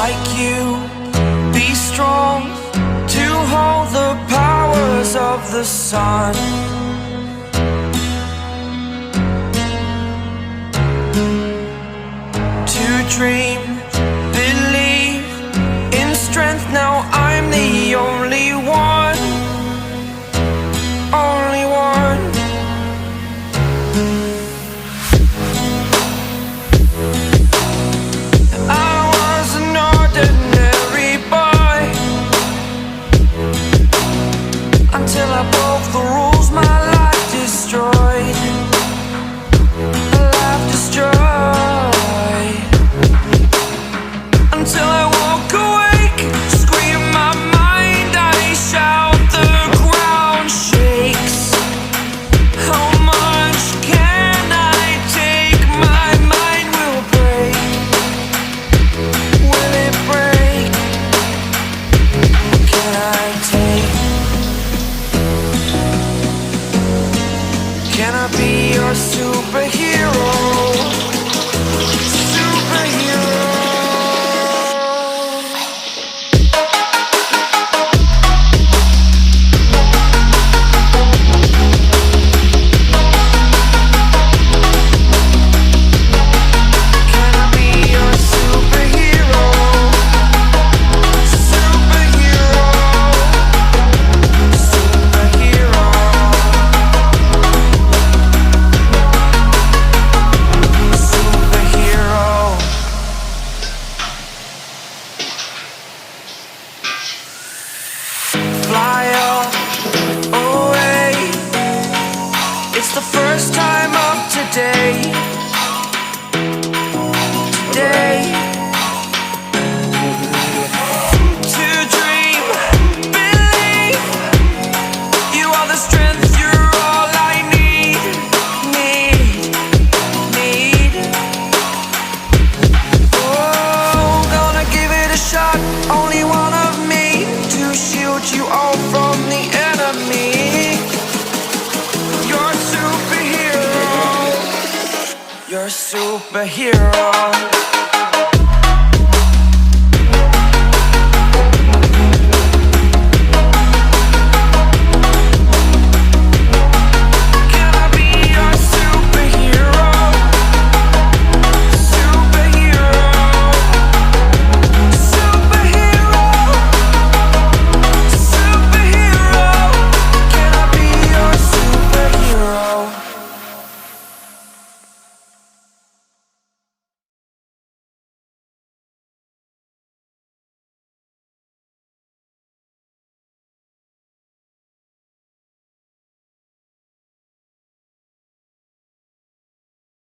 like you, be strong to hold the powers of the sun. To dream, believe in strength. Now I'm the only one, only one. I was an ordinary boy until I broke the rules. My life destroyed, life destroyed. Until I woke awake, scream my mind, I shout, the ground shakes. How much can I take? My mind will break. Will it break? What can I take? Can I be your superhero? Superhero. Can I be your superhero? Superhero. Superhero. Superhero. Fly away. It's the first time of today. Today. To dream, believe. You are the strength, you're all I need. Need. Oh, gonna give it a shot. Only one of me to shield you all from the enemy. You're a superhero. You're a superhero.